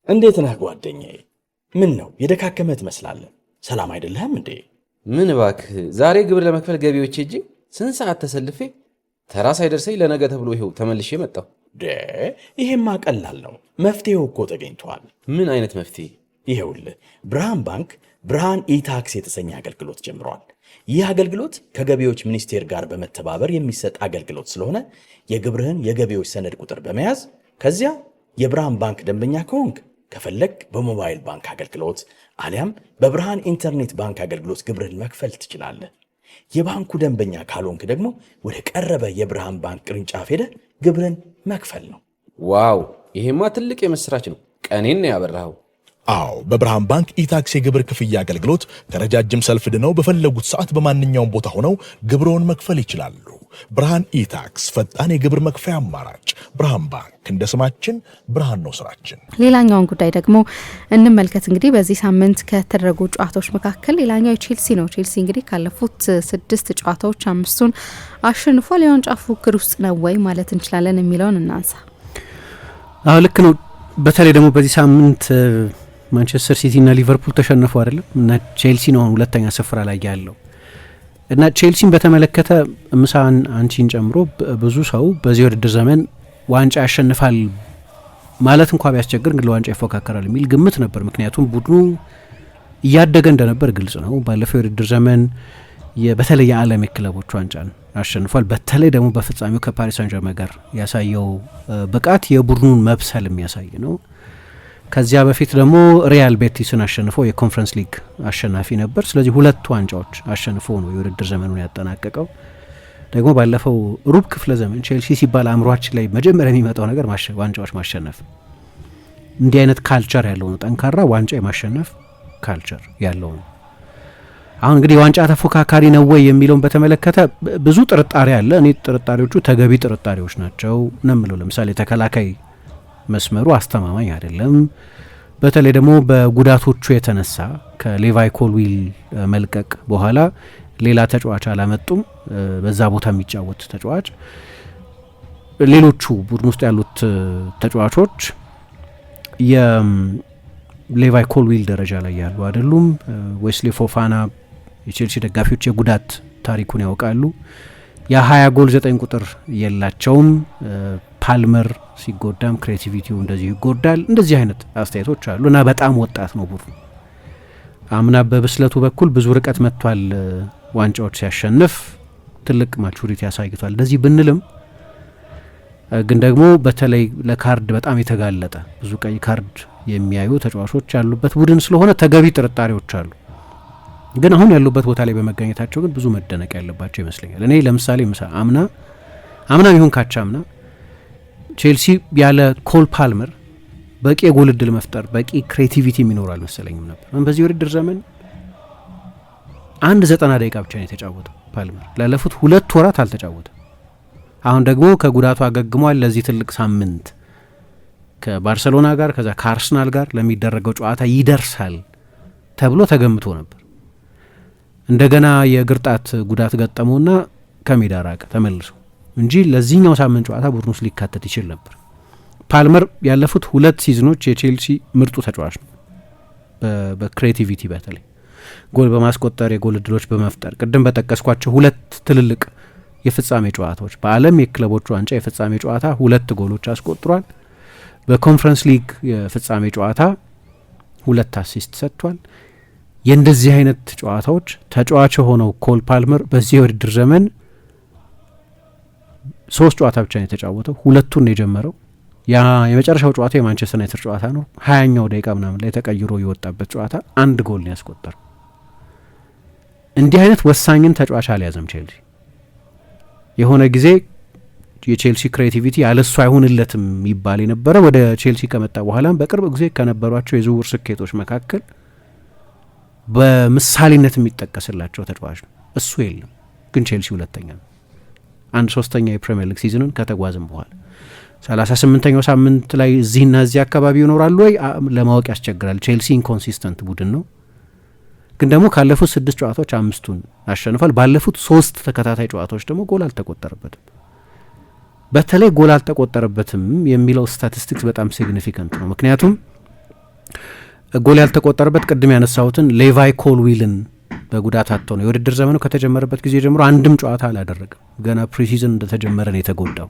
እንዴት ነህ ጓደኛዬ? ምን ነው የደካከመ ትመስላለህ። ሰላም አይደለህም እንዴ? ምን እባክህ፣ ዛሬ ግብር ለመክፈል ገቢዎች ሄጄ ስንት ሰዓት ተሰልፌ ተራ ሳይደርሰኝ ለነገ ተብሎ ይኸው ተመልሼ መጣሁ። ይሄማ ቀላል ነው። መፍትሄው እኮ ተገኝቷል። ምን አይነት መፍትሄ? ይኸውልህ ብርሃን ባንክ ብርሃን ኢታክስ የተሰኘ አገልግሎት ጀምሯል። ይህ አገልግሎት ከገቢዎች ሚኒስቴር ጋር በመተባበር የሚሰጥ አገልግሎት ስለሆነ የግብርህን የገቢዎች ሰነድ ቁጥር በመያዝ ከዚያ የብርሃን ባንክ ደንበኛ ከሆንክ ከፈለግ በሞባይል ባንክ አገልግሎት አሊያም በብርሃን ኢንተርኔት ባንክ አገልግሎት ግብርህን መክፈል ትችላለህ። የባንኩ ደንበኛ ካልሆንክ ደግሞ ወደ ቀረበ የብርሃን ባንክ ቅርንጫፍ ሄደህ ግብርን መክፈል ነው። ዋው! ይሄማ ትልቅ የምስራች ነው። ቀኔን ነው ያበራኸው። አዎ፣ በብርሃን ባንክ ኢታክስ የግብር ክፍያ አገልግሎት ከረጃጅም ሰልፍ ድነው በፈለጉት ሰዓት በማንኛውም ቦታ ሆነው ግብርዎን መክፈል ይችላሉ። ብርሃን ኢታክስ ፈጣን የግብር መክፈያ አማራጭ። ብርሃን ባንክ እንደ ስማችን ብርሃን ነው ስራችን። ሌላኛውን ጉዳይ ደግሞ እንመልከት። እንግዲህ በዚህ ሳምንት ከተደረጉ ጨዋታዎች መካከል ሌላኛው የቼልሲ ነው። ቼልሲ እንግዲህ ካለፉት 6 ጨዋታዎች 5ቱን አሸንፏል። የዋንጫ ፉክክር ውስጥ ነው ወይ ማለት እንችላለን የሚለውን እናንሳ። አዎ ልክ ነው። በተለይ ደግሞ በዚህ ሳምንት ማንቸስተር ሲቲ እና ሊቨርፑል ተሸነፉ አይደለም እና ቼልሲ ነው ሁለተኛ ስፍራ ላይ ያለው እና ቼልሲን በተመለከተ ምሳን አንቺን ጨምሮ ብዙ ሰው በዚህ ውድድር ዘመን ዋንጫ ያሸንፋል ማለት እንኳን ቢያስቸግር ግን ለዋንጫ ይፎካከራል የሚል ግምት ነበር። ምክንያቱም ቡድኑ እያደገ እንደነበር ግልጽ ነው። ባለፈው የውድድር ዘመን በተለይ የዓለም የክለቦች ዋንጫን አሸንፏል። በተለይ ደግሞ በፍጻሜው ከፓሪስ ሳን ዠርመን ጋር ያሳየው ብቃት የቡድኑን መብሰል የሚያሳይ ነው። ከዚያ በፊት ደግሞ ሪያል ቤቲስን አሸንፎ የኮንፈረንስ ሊግ አሸናፊ ነበር። ስለዚህ 2 ዋንጫዎች አሸንፎ ነው የውድድር ዘመኑን ያጠናቀቀው። ደግሞ ባለፈው ሩብ ክፍለ ዘመን ቼልሲ ሲባል አእምሯችን ላይ መጀመሪያ የሚመጣው ነገር ዋንጫዎች ማሸነፍ፣ እንዲህ አይነት ካልቸር ያለው ነው። ጠንካራ ዋንጫ የማሸነፍ ካልቸር ያለው ነው። አሁን እንግዲህ የዋንጫ ተፎካካሪ ነው ወይ የሚለውን በተመለከተ ብዙ ጥርጣሬ አለ። እኔ ጥርጣሬዎቹ ተገቢ ጥርጣሬዎች ናቸው ነው የምለው። ለምሳሌ ተከላካይ መስመሩ አስተማማኝ አይደለም። በተለይ ደግሞ በጉዳቶቹ የተነሳ ከሌቫይ ኮልዊል መልቀቅ በኋላ ሌላ ተጫዋች አላመጡም፣ በዛ ቦታ የሚጫወት ተጫዋች። ሌሎቹ ቡድን ውስጥ ያሉት ተጫዋቾች የሌቫይ ኮልዊል ደረጃ ላይ ያሉ አይደሉም። ዌስሊ ፎፋና የቼልሲ ደጋፊዎች የጉዳት ታሪኩን ያውቃሉ። የ20 ጎል 9 ቁጥር የላቸውም። ፓልመር ሲጎዳም ክሬቲቪቲው እንደዚሁ ይጎዳል። እንደዚህ አይነት አስተያየቶች አሉ እና በጣም ወጣት ነው ቡድኑ። አምና በብስለቱ በኩል ብዙ ርቀት መጥቷል። ዋንጫዎች ሲያሸንፍ ትልቅ ማቹሪቲ ያሳይቷል። እንደዚህ ብንልም ግን ደግሞ በተለይ ለካርድ በጣም የተጋለጠ ብዙ ቀይ ካርድ የሚያዩ ተጫዋቾች ያሉበት ቡድን ስለሆነ ተገቢ ጥርጣሬዎች አሉ። ግን አሁን ያሉበት ቦታ ላይ በመገኘታቸው ግን ብዙ መደነቅ ያለባቸው ይመስለኛል። እኔ ለምሳሌ አምና ይሁን ካቻ አምና ቼልሲ ያለ ኮል ፓልመር በቂ የጎል እድል መፍጠር በቂ ክሬቲቪቲ የሚኖር አልመሰለኝም ነበር። በዚህ ውድድር ዘመን 90 ደቂቃ ብቻ ነው የተጫወተው ፓልመር። ላለፉት 2 ወራት አልተጫወተም። አሁን ደግሞ ከጉዳቱ አገግሟል። ለዚህ ትልቅ ሳምንት ከባርሰሎና ጋር ከዛ ከአርሰናል ጋር ለሚደረገው ጨዋታ ይደርሳል ተብሎ ተገምቶ ነበር። እንደገና የግርጣት ጉዳት ገጠመውና ከሜዳ ራቀ ተመልሶ እንጂ ለዚህኛው ሳምንት ጨዋታ ቡድኑ ውስጥ ሊካተት ይችል ነበር። ፓልመር ያለፉት 2 ሲዝኖች የቼልሲ ምርጡ ተጫዋች ነው። በክሬቲቪቲ በተለይ ጎል በማስቆጠር የጎል እድሎች በመፍጠር ቅድም በጠቀስኳቸው 2 ትልልቅ የፍጻሜ ጨዋታዎች በዓለም የክለቦች ዋንጫ የፍጻሜ ጨዋታ 2 ጎሎች አስቆጥሯል። በኮንፈረንስ ሊግ የፍጻሜ ጨዋታ 2 አሲስት ሰጥቷል። የእንደዚህ አይነት ጨዋታዎች ተጫዋች የሆነው ኮል ፓልመር በዚህ የውድድር ዘመን 3 ጨዋታ ብቻ ነው የተጫወተው። 2ቱን ነው የጀመረው። ያ የመጨረሻው ጨዋታ የማንቸስተር ዩናይትድ ጨዋታ ነው። 20ኛው ደቂቃ ምናምን ላይ ተቀይሮ የወጣበት ጨዋታ 1 ጎል ነው ያስቆጠረው። እንዲህ አይነት ወሳኝን ተጫዋች አልያዘም ቼልሲ። የሆነ ጊዜ የቼልሲ ክሬቲቪቲ ያለሱ አይሆንለትም ይባል የነበረ ወደ ቼልሲ ከመጣ በኋላ በቅርብ ጊዜ ከነበሯቸው የዝውውር ስኬቶች መካከል በምሳሌነት የሚጠቀስላቸው ተጫዋች ነው። እሱ የለም ግን ቼልሲ ሁለተኛ ነው። 1/3 የፕሪሚየር ሊግ ሲዝንን ከተጓዝም በኋላ 38ኛው ሳምንት ላይ እዚህና እዚህ አካባቢ ይኖራሉ ወይ ለማወቅ ያስቸግራል። ቼልሲ ኢንኮንሲስተንት ቡድን ነው። ግን ደግሞ ካለፉት 6 ጨዋታዎች 5ቱን አሸንፏል። ባለፉት 3 ተከታታይ ጨዋታዎች ደግሞ ጎል አልተቆጠረበትም። በተለይ ጎል አልተቆጠረበትም የሚለው ስታቲስቲክስ በጣም ሲግኒፊካንት ነው። ምክንያቱም ጎል ያልተቆጠረበት ቅድም ያነሳሁትን ሌቫይ ኮልዊልን በጉዳት አጥቶ ነው። የውድድር ዘመኑ ከተጀመረበት ጊዜ ጀምሮ አንድም ጨዋታ አላደረገም። ገና ፕሪሲዝን እንደተጀመረ ነው የተጎዳው።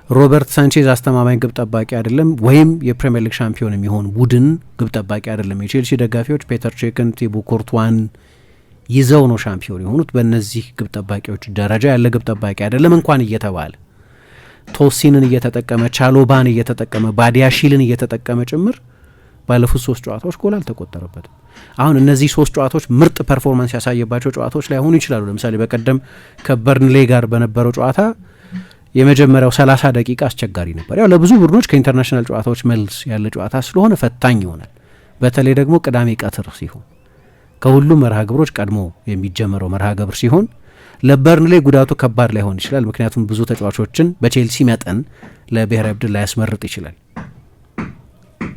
ሮበርት ሳንቼዝ አስተማማኝ ግብ ጠባቂ አይደለም፣ ወይም የፕሪሚየር ሊግ ሻምፒዮን የሚሆን ቡድን ግብ ጠባቂ አይደለም። የቼልሲ ደጋፊዎች ፔተር ቼክን፣ ቲቦ ኮርቷን ይዘው ነው ሻምፒዮን የሆኑት። በእነዚህ ግብ ጠባቂዎች ደረጃ ያለ ግብ ጠባቂ አይደለም እንኳን እየተባለ ቶሲንን እየተጠቀመ ቻሎባን እየተጠቀመ ባዲያሺልን እየተጠቀመ ጭምር ባለፉት 3 ጨዋታዎች ጎል አልተቆጠረበትም። አሁን እነዚህ 3 ጨዋታዎች ምርጥ ፐርፎርማንስ ያሳየባቸው ጨዋታዎች ላይ ሆኑ ይችላሉ። ለምሳሌ በቀደም ከበርንሌ ጋር በነበረው ጨዋታ የመጀመሪያው 30 ደቂቃ አስቸጋሪ ነበር። ያው ለብዙ ቡድኖች ከኢንተርናሽናል ጨዋታዎች መልስ ያለ ጨዋታ ስለሆነ ፈታኝ ይሆናል። በተለይ ደግሞ ቅዳሜ ቀትር ሲሆን ከሁሉም መርሃ ግብሮች ቀድሞ የሚጀመረው መርሃ ግብር ሲሆን ለበርንሌ ጉዳቱ ከባድ ላይሆን ይችላል። ምክንያቱም ብዙ ተጫዋቾችን በቼልሲ መጠን ለብሔራዊ ቡድን ላያስመርጥ ይችላል።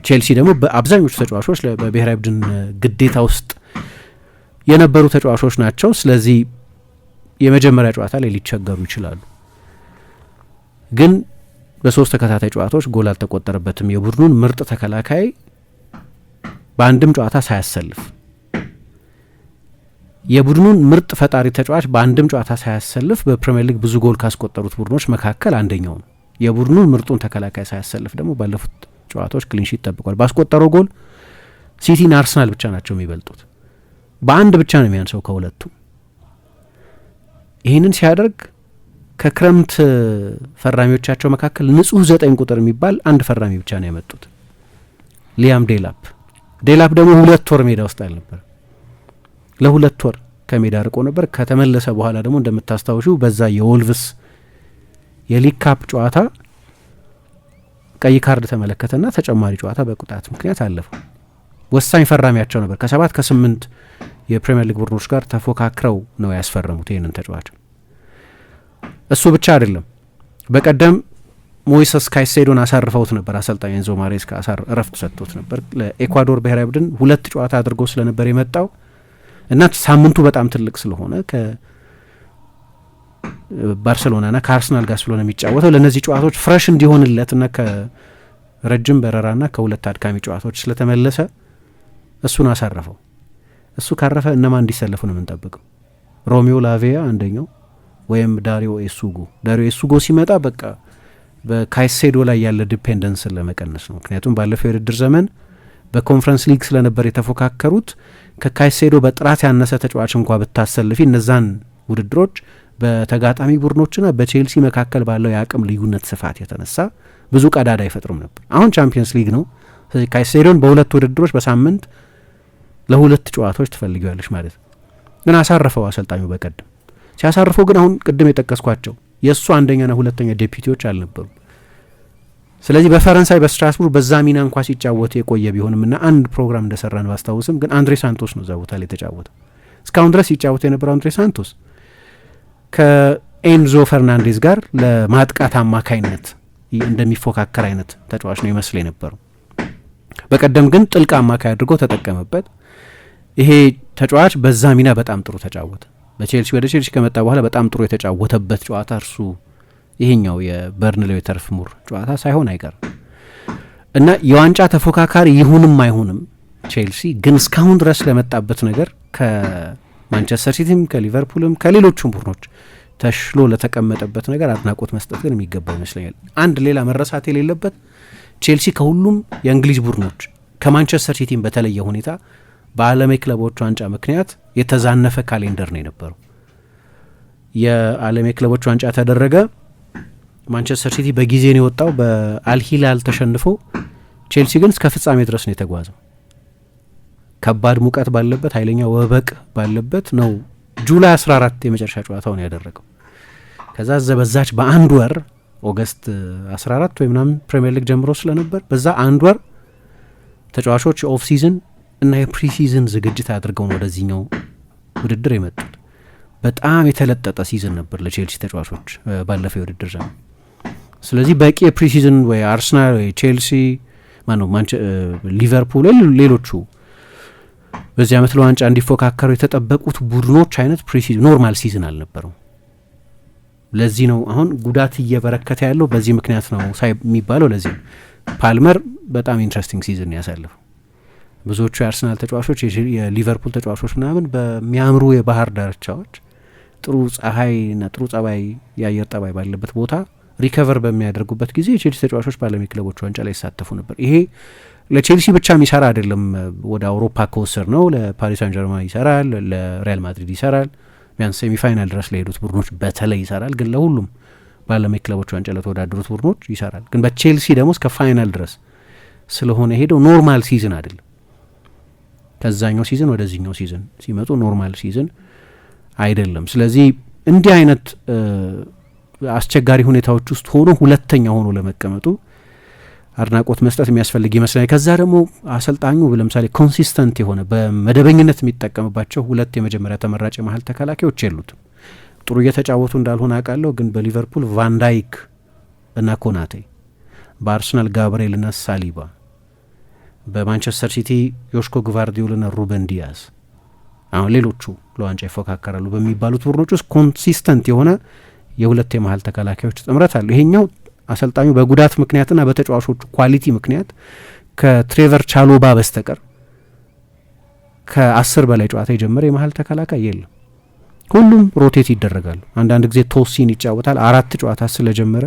ቼልሲ ደግሞ በአብዛኞቹ ተጫዋቾች በብሔራዊ ቡድን ግዴታ ውስጥ የነበሩ ተጫዋቾች ናቸው። ስለዚህ የመጀመሪያ ጨዋታ ላይ ሊቸገሩ ይችላሉ። ግን በ3 ተከታታይ ጨዋታዎች ጎል አልተቆጠረበትም። የቡድኑን ምርጥ ተከላካይ በአንድም ጨዋታ ሳያሰልፍ፣ የቡድኑን ምርጥ ፈጣሪ ተጫዋች በአንድም ጨዋታ ሳያሰልፍ በፕሪሚየር ሊግ ብዙ ጎል ካስቆጠሩት ቡድኖች መካከል አንደኛው ነው። የቡድኑን ምርጡን ተከላካይ ሳያሰልፍ ደግሞ ባለፉት ጨዋታዎች ክሊንሺት ጠብቋል። ባስቆጠረው ጎል ሲቲና አርሰናል ብቻ ናቸው የሚበልጡት። በአንድ ብቻ ነው የሚያንሰው ከሁለቱ። ይህንን ሲያደርግ ከክረምት ፈራሚዎቻቸው መካከል ንጹህ 9 ቁጥር የሚባል አንድ ፈራሚ ብቻ ነው ያመጡት፣ ሊያም ዴላፕ። ዴላፕ ደግሞ 2 ወር ሜዳ ውስጥ አልነበር፣ ለ2 ወር ከሜዳ ርቆ ነበር። ከተመለሰ በኋላ ደግሞ እንደምታስታውሹ በዛ የወልቭስ የሊግ ካፕ ጨዋታ ቀይ ካርድ ተመለከተና ተጨማሪ ጨዋታ በቁጣት ምክንያት አለፈው። ወሳኝ ፈራሚያቸው ነበር። ከ7 ከ8 የፕሪሚየር ሊግ ቡድኖች ጋር ተፎካክረው ነው ያስፈረሙት ይህንን ተጫዋች። እሱ ብቻ አይደለም። በቀደም ሞይሰስ ካይሴዶን አሳርፈውት ነበር። አሰልጣኝ ኤንዞ ማሬስካ እረፍት ሰጥቶት ነበር። ለኤኳዶር ብሔራዊ ቡድን 2 ጨዋታ አድርጎ ስለነበር የመጣው እና ሳምንቱ በጣም ትልቅ ስለሆነ ከባርሴሎናና ከአርሰናል ጋር ስለሆነ የሚጫወተው ለእነዚህ ጨዋታዎች ፍሬሽ እንዲሆንለትና ከረጅም በረራና ከ2 አድካሚ ጨዋታዎች ስለተመለሰ እሱን አሳረፈው። እሱ ካረፈ እነማን እንዲሰለፉ ነው የምንጠብቀው? ሮሚዮ ላቬያ አንደኛው ወይም ዳሪዮ ኤሱጎ ሲመጣ በቃ በካይሴዶ ላይ ያለ ዲፔንደንስን ለመቀነስ ነው። ምክንያቱም ባለፈው የውድድር ዘመን በኮንፈረንስ ሊግ ስለነበር የተፎካከሩት ከካይሴዶ በጥራት ያነሰ ተጫዋች እንኳ ብታሰልፊ እነዛን ውድድሮች በተጋጣሚ ቡድኖችና በቼልሲ መካከል ባለው የአቅም ልዩነት ስፋት የተነሳ ብዙ ቀዳዳ አይፈጥሩም ነበር። አሁን ቻምፒየንስ ሊግ ነው። ስለዚህ ካይሴዶን በ2 ውድድሮች በሳምንት ለ2 ጨዋታዎች ትፈልጊዋለሽ ማለት ነው። ግን አሳረፈው አሰልጣኙ በቀደም ሲያሳርፈው። ግን አሁን ቅድም የጠቀስኳቸው የእሱ አንደኛና ሁለተኛ ዴፒቲዎች አልነበሩም። ስለዚህ በፈረንሳይ በስትራስቡር በዛ ሚና እንኳ ሲጫወት የቆየ ቢሆንም እና አንድ ፕሮግራም እንደሰራን ባስታውስም ግን አንድሬ ሳንቶስ ነው እዛ ቦታ ላይ የተጫወተው። እስካሁን ድረስ ሲጫወት የነበረው አንድሬ ሳንቶስ ከኤንዞ ፈርናንዴዝ ጋር ለማጥቃት አማካይነት እንደሚፎካከር አይነት ተጫዋች ነው ይመስል የነበረው። በቀደም ግን ጥልቅ አማካይ አድርጎ ተጠቀመበት። ይሄ ተጫዋች በዛ ሚና በጣም ጥሩ ተጫወተ። በቼልሲ ወደ ቼልሲ ከመጣ በኋላ በጣም ጥሩ የተጫወተበት ጨዋታ እርሱ ይሄኛው የበርንሌው የተርፍ ሙር ጨዋታ ሳይሆን አይቀርም እና የዋንጫ ተፎካካሪ ይሁንም አይሁንም ቼልሲ ግን እስካሁን ድረስ ለመጣበት ነገር ከማንቸስተር ሲቲም ከሊቨርፑልም ከሌሎቹም ቡድኖች ተሽሎ ለተቀመጠበት ነገር አድናቆት መስጠት ግን የሚገባ ይመስለኛል። አንድ ሌላ መረሳት የሌለበት ቼልሲ ከሁሉም የእንግሊዝ ቡድኖች ከማንቸስተር ሲቲም በተለየ ሁኔታ በዓለም የክለቦች ዋንጫ ምክንያት የተዛነፈ ካሌንደር ነው የነበረው። የዓለም የክለቦች ዋንጫ ተደረገ። ማንቸስተር ሲቲ በጊዜ ነው የወጣው በአልሂላል ተሸንፎ፣ ቼልሲ ግን እስከ ፍጻሜ ድረስ ነው የተጓዘው። ከባድ ሙቀት ባለበት ኃይለኛ ወበቅ ባለበት ነው ጁላይ 14 የመጨረሻ ጨዋታውን ያደረገው። ከዛ በዛች በአንድ ወር ኦገስት 14 ወይ ምናምን ፕሪሚየር ሊግ ጀምሮ ስለነበር በዛ አንድ ወር ተጫዋቾች ኦፍ ሲዝን እና የፕሪ ሲዝን ዝግጅት አድርገው ነው ወደዚህኛው ውድድር የመጡት። በጣም የተለጠጠ ሲዝን ነበር ለቼልሲ ተጫዋቾች ባለፈው የውድድር ዘመን። ስለዚህ በቂ የፕሪ ሲዝን ወይ አርሰናል ወይ ቼልሲ ሊቨርፑል ሌሎቹ በዚህ ዓመት ለዋንጫ እንዲፎካከሩ የተጠበቁት ቡድኖች አይነት ፕሪ ሲዝን ኖርማል ሲዝን አልነበረው። ለዚህ ነው አሁን ጉዳት እየበረከተ ያለው በዚህ ምክንያት ነው የሚባለው። ለዚህ ፓልመር በጣም ኢንትረስቲንግ ሲዝን ያሳለፈው ብዙዎቹ የአርሰናል ተጫዋቾች የሊቨርፑል ተጫዋቾች ምናምን በሚያምሩ የባህር ዳርቻዎች ጥሩ ፀሐይና ጥሩ ጸባይ የአየር ጠባይ ባለበት ቦታ ሪከቨር በሚያደርጉበት ጊዜ የቼልሲ ተጫዋቾች በዓለም የክለቦች ዋንጫ ላይ ይሳተፉ ነበር። ይሄ ለቼልሲ ብቻ የሚሰራ አይደለም። ወደ አውሮፓ ከወሰድ ነው ለፓሪስ ሳን ጀርማን ይሰራል፣ ለሪያል ማድሪድ ይሰራል፣ ቢያንስ ሴሚፋይናል ድረስ ለሄዱት ቡድኖች በተለይ ይሰራል። ግን ለሁሉም በዓለም የክለቦች ዋንጫ ለተወዳደሩት ቡድኖች ይሰራል። ግን በቼልሲ ደግሞ እስከ ፋይናል ድረስ ስለሆነ ሄደው ኖርማል ሲዝን አይደለም። ከዛኛው ሲዝን ወደዚህኛው ሲዝን ሲመጡ ኖርማል ሲዝን አይደለም። ስለዚህ እንዲህ አይነት አስቸጋሪ ሁኔታዎች ውስጥ ሆኖ ሁለተኛ ሆኖ ለመቀመጡ አድናቆት መስጠት የሚያስፈልግ ይመስላል። ከዛ ደግሞ አሰልጣኙ ለምሳሌ ኮንሲስተንት የሆነ በመደበኝነት የሚጠቀምባቸው ሁለት የመጀመሪያ ተመራጭ የመሀል ተከላካዮች የሉትም። ጥሩ እየተጫወቱ እንዳልሆነ አውቃለሁ፣ ግን በሊቨርፑል ቫንዳይክ እና ኮናቴ፣ በአርሰናል ጋብርኤል እና ሳሊባ፣ በማንቸስተር ሲቲ ዮሽኮ ግቫርዲዮል እና ሩበን ዲያዝ፣ አሁን ሌሎቹ ለዋንጫ ይፎካከራሉ በሚባሉት ቡድኖች ውስጥ ኮንሲስተንት የሆነ የሁለት የመሀል ተከላካዮች ጥምረት አለ። ይሄኛው አሰልጣኙ በጉዳት ምክንያትና በተጫዋቾቹ ኳሊቲ ምክንያት ከትሬቨር ቻሎባ በስተቀር ከ10 በላይ ጨዋታ የጀመረ የመሀል ተከላካይ የለም። ሁሉም ሮቴት ይደረጋሉ። አንዳንድ ጊዜ ቶሲን ይጫወታል 4 ጨዋታ ስለጀመረ፣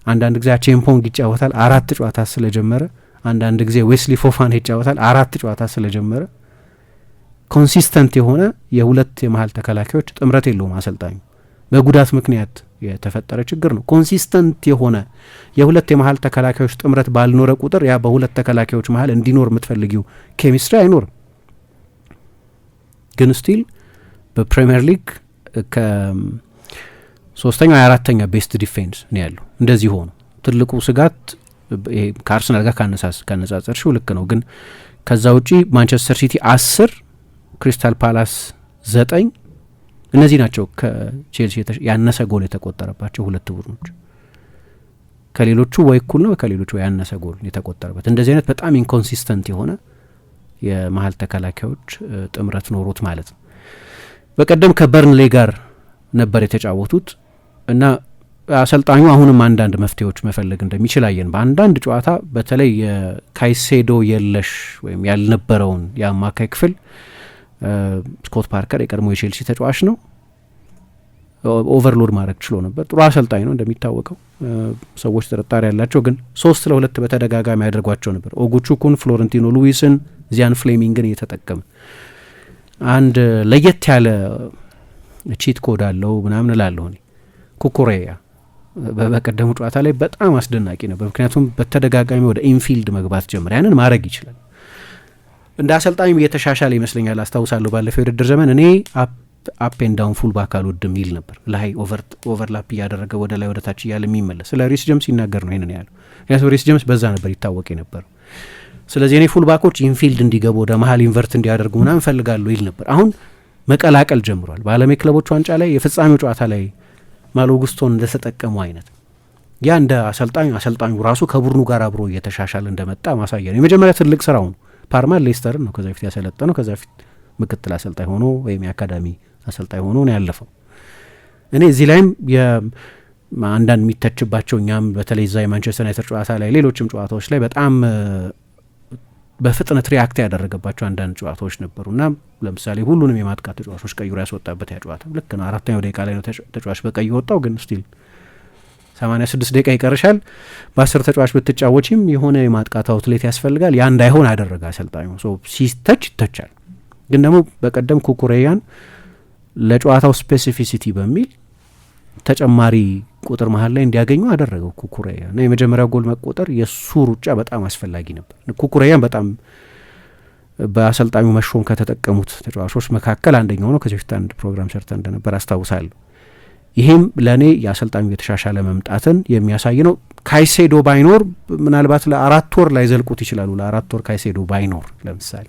አንዳንድ ጊዜ አቼምፖንግ ይጫወታል 4 ጨዋታ ስለጀመረ፣ አንዳንድ ጊዜ ዌስሊ ፎፋና ይጫወታል 4 ጨዋታ ስለጀመረ። ኮንሲስተንት የሆነ የሁለት የመሀል ተከላካዮች ጥምረት የለውም አሰልጣኙ። በጉዳት ምክንያት የተፈጠረ ችግር ነው። ኮንሲስተንት የሆነ የሁለት የመሀል ተከላካዮች ጥምረት ባልኖረ ቁጥር ያ በሁለት ተከላካዮች መሀል እንዲኖር የምትፈልጊው ኬሚስትሪ አይኖርም። ግን ስቲል በፕሪሚየር ሊግ ከ3ኛው የ4ኛ ቤስት ዲፌንስ ነው ያለው። እንደዚህ ሆኖ ትልቁ ስጋት ከአርሰናል ጋር ካነጻጸርሽው ልክ ነው። ግን ከዛ ውጪ ማንቸስተር ሲቲ 10 ክሪስታል ፓላስ 9 እነዚህ ናቸው ከቼልሲ ያነሰ ጎል የተቆጠረባቸው ሁለት ቡድኖች። ከሌሎቹ ወይ እኩል ነው፣ ከሌሎቹ ወይ ያነሰ ጎል የተቆጠረበት። እንደዚህ አይነት በጣም ኢንኮንሲስተንት የሆነ የመሀል ተከላካዮች ጥምረት ኖሮት ማለት ነው። በቀደም ከበርንሌ ጋር ነበር የተጫወቱት እና አሰልጣኙ አሁንም አንዳንድ መፍትሄዎች መፈለግ እንደሚችል አየን። በአንዳንድ ጨዋታ በተለይ የካይሴዶ የለሽ ወይም ያልነበረውን የአማካይ ክፍል ስኮት ፓርከር የቀድሞ የቼልሲ ተጫዋች ነው፣ ኦቨርሎድ ማድረግ ችሎ ነበር። ጥሩ አሰልጣኝ ነው እንደሚታወቀው። ሰዎች ጥርጣሬ ያላቸው ግን 3-2 በተደጋጋሚ ያደርጓቸው ነበር። ኦጉቹኩን፣ ፍሎረንቲኖ ሉዊስን፣ ዚያን ፍሌሚንግን እየተጠቀመ አንድ ለየት ያለ ቺት ኮድ አለው ምናምን እላለሁ እኔ። ኩኩሬያ በቀደሙ ጨዋታ ላይ በጣም አስደናቂ ነበር፣ ምክንያቱም በተደጋጋሚ ወደ ኢንፊልድ መግባት ጀመረ። ያንን ማድረግ ይችላል። እንደ አሰልጣኝም እየተሻሻለ ይመስለኛል። አስታውሳለሁ ባለፈው የውድድር ዘመን እኔ አፕ ኤንድ ዳውን ፉል ባክ አልወድም ይል ነበር። ላይ ኦቨርላፕ እያደረገ ወደ ላይ ወደ ታች እያለ የሚመለስ ስለ ሪስ ጀምስ ይናገር ነው ይህንን ያለው። ምክንያቱም ሪስ ጀምስ በዛ ነበር ይታወቅ የነበረው። ስለዚህ እኔ ፉል ባኮች ኢንፊልድ እንዲገቡ ወደ መሀል ኢንቨርት እንዲያደርጉ ምናምን እፈልጋለሁ ይል ነበር። አሁን መቀላቀል ጀምሯል። በዓለም የክለቦች ዋንጫ ላይ የፍጻሜው ጨዋታ ላይ ማሎ ጉስቶን እንደተጠቀሙ አይነት ያ እንደ አሰልጣኙ ራሱ ከቡድኑ ጋር አብሮ እየተሻሻለ እንደመጣ ማሳያ ነው። የመጀመሪያ ትልቅ ስራው ነው። ፓርማ ሌስተርን ነው ከዛ በፊት ያሰለጠነው። ከዛ በፊት ምክትል አሰልጣኝ ሆኖ ወይም የአካዳሚ አሰልጣኝ ሆኖ ነው ያለፈው። እኔ እዚህ ላይም አንዳንድ የሚተችባቸው እኛም በተለይ ዛ የማንቸስተር ዩናይትድ ጨዋታ ላይ ሌሎችም ጨዋታዎች ላይ በጣም በፍጥነት ሪያክት ያደረገባቸው አንዳንድ ጨዋታዎች ነበሩ እና ለምሳሌ ሁሉንም የማጥቃት ተጫዋቾች ቀይሮ ያስወጣበት ያ ጨዋታ ልክ ነው። 4ኛው ደቂቃ ላይ ነው ተጫዋች በቀይ ወጣው፣ ግን ስቲል 86 ደቂቃ ይቀርሻል። በ10 ተጫዋች ብትጫወችም የሆነ የማጥቃት አውትሌት ያስፈልጋል። ያ እንዳይሆን አደረገ አሰልጣኙ። ሲተች ይተቻል። ግን ደግሞ በቀደም ኩኩሬያን ለጨዋታው ስፔሲፊሲቲ በሚል ተጨማሪ ቁጥር መሀል ላይ እንዲያገኙ አደረገው ኩኩሬያ እና የመጀመሪያው ጎል መቆጠር የሱ ሩጫ በጣም አስፈላጊ ነበር። ኩኩሬያን በጣም በአሰልጣኙ መሾም ከተጠቀሙት ተጫዋቾች መካከል አንደኛው ነው። ከዚህ በፊት አንድ ፕሮግራም ሰርተን እንደነበር አስታውሳለሁ። ይሄም ለእኔ የአሰልጣኙ የተሻሻለ መምጣትን የሚያሳይ ነው። ካይሴዶ ባይኖር ምናልባት ለ4 ወር ላይ ዘልቁት ይችላሉ። ለ4 ወር ካይሴዶ ባይኖር ለምሳሌ፣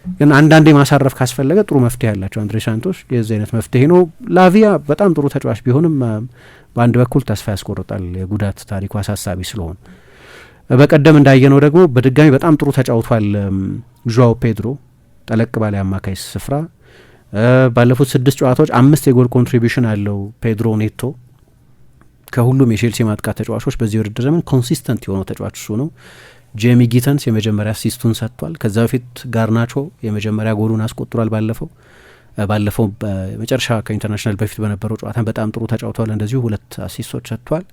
ግን አንዳንዴ ማሳረፍ ካስፈለገ ጥሩ መፍትሄ ያላቸው አንድሬ ሳንቶስ የዚህ አይነት መፍትሄ ነው። ላቪያ በጣም ጥሩ ተጫዋች ቢሆንም በአንድ በኩል ተስፋ ያስቆርጣል፣ የጉዳት ታሪኩ አሳሳቢ ስለሆነ። በቀደም እንዳየነው ደግሞ በድጋሚ በጣም ጥሩ ተጫውቷል ዡዋው ፔድሮ ጠለቅ ባለ አማካይ ስፍራ። ባለፉት 6 ጨዋታዎች 5 የጎል ኮንትሪቢሽን አለው ፔድሮ ኔቶ። ከሁሉም የቼልሲ ማጥቃት ተጫዋቾች በዚህ ውድድር ዘመን ኮንሲስተንት የሆነው ተጫዋች እሱ ነው። ጄሚ ጊተንስ የመጀመሪያ አሲስቱን ሰጥቷል። ከዛ በፊት ጋርናቾ የመጀመሪያ ጎሉን አስቆጥሯል። ባለፈው መጨረሻ ከኢንተርናሽናል በፊት በነበረው ጨዋታ በጣም ጥሩ ተጫውተዋል። እንደዚሁ 2 አሲስቶች ሰጥቷል።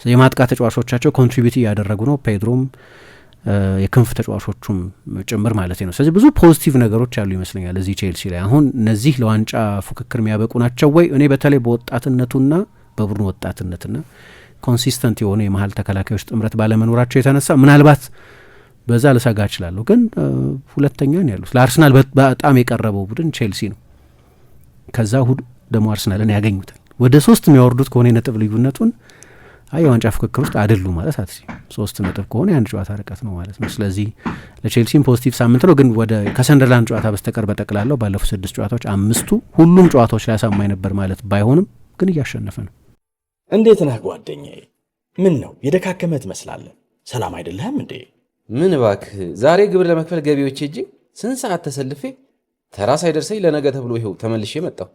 የማጥቃት ተጫዋቾቻቸው ኮንትሪቢዩት እያደረጉ ነው። ፔድሮም የክንፍ ተጫዋቾቹም ጭምር ማለት ነው። ስለዚህ ብዙ ፖዚቲቭ ነገሮች ያሉ ይመስለኛል እዚህ ቼልሲ ላይ። አሁን እነዚህ ለዋንጫ ፉክክር የሚያበቁ ናቸው ወይ? እኔ በተለይ በወጣትነቱና በቡድኑ ወጣትነትና ኮንሲስተንት የሆኑ የመሀል ተከላካዮች ጥምረት ባለመኖራቸው የተነሳ ምናልባት በዛ ልሰጋ እችላለሁ። ግን ሁለተኛ ነው ያሉት። ለአርሰናል በጣም የቀረበው ቡድን ቼልሲ ነው። ከዛ እሁድ ደግሞ አርሰናልን ያገኙታል። ወደ 3 የሚያወርዱት ከሆነ የነጥብ ልዩነቱን የዋንጫ ፍክክር ውስጥ አይደሉ ማለት አትሲ 3 ነጥብ ከሆነ የአንድ ጨዋታ ርቀት ነው ማለት ነው። ስለዚህ ለቼልሲም ፖዚቲቭ ሳምንት ነው። ግን ወደ ከሰንደርላንድ ጨዋታ በስተቀር በጠቅላላው ባለፉት 6 ጨዋታዎች 5ቱ ሁሉም ጨዋታዎች ላይ አሳማኝ ነበር ማለት ባይሆንም ግን እያሸነፈ ነው። እንዴት ነህ ጓደኛዬ? ምን ነው የደካከመ ትመስላለህ። ሰላም አይደለህም እንዴ? ምን እባክህ፣ ዛሬ ግብር ለመክፈል ገቢዎች ሄጄ ስንት ሰዓት ተሰልፌ ተራ ሳይደርሰኝ ለነገ ተብሎ ይኸው ተመልሼ መጣሁ።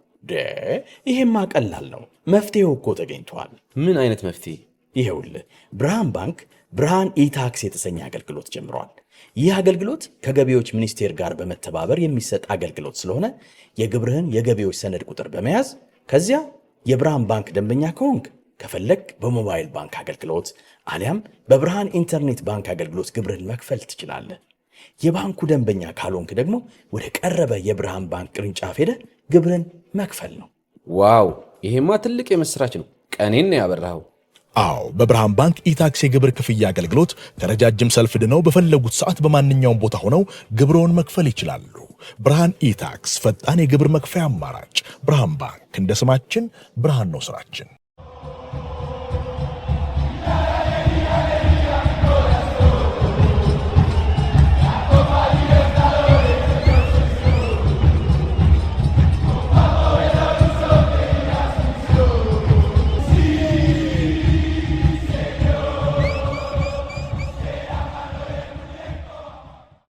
ይሄማ ቀላል ነው። መፍትሄው እኮ ተገኝቷል። ምን አይነት መፍትሄ? ይኸውልህ ብርሃን ባንክ ብርሃን ኢታክስ የተሰኘ አገልግሎት ጀምሯል። ይህ አገልግሎት ከገቢዎች ሚኒስቴር ጋር በመተባበር የሚሰጥ አገልግሎት ስለሆነ የግብርህን የገቢዎች ሰነድ ቁጥር በመያዝ ከዚያ የብርሃን ባንክ ደንበኛ ከሆንክ ከፈለግ በሞባይል ባንክ አገልግሎት አሊያም በብርሃን ኢንተርኔት ባንክ አገልግሎት ግብርህን መክፈል ትችላለህ። የባንኩ ደንበኛ ካልሆንክ ደግሞ ወደ ቀረበ የብርሃን ባንክ ቅርንጫፍ ሄደህ ግብርን መክፈል ነው። ዋው! ይሄማ ትልቅ የምስራች ነው። ቀኔን ነው ያበራኸው። አዎ፣ በብርሃን ባንክ ኢታክስ የግብር ክፍያ አገልግሎት ከረጃጅም ሰልፍ ድነው በፈለጉት ሰዓት በማንኛውም ቦታ ሆነው ግብርዎን መክፈል ይችላሉ። ብርሃን ኢታክስ ፈጣን የግብር መክፈያ አማራጭ። ብርሃን ባንክ እንደ ስማችን ብርሃን ነው ስራችን።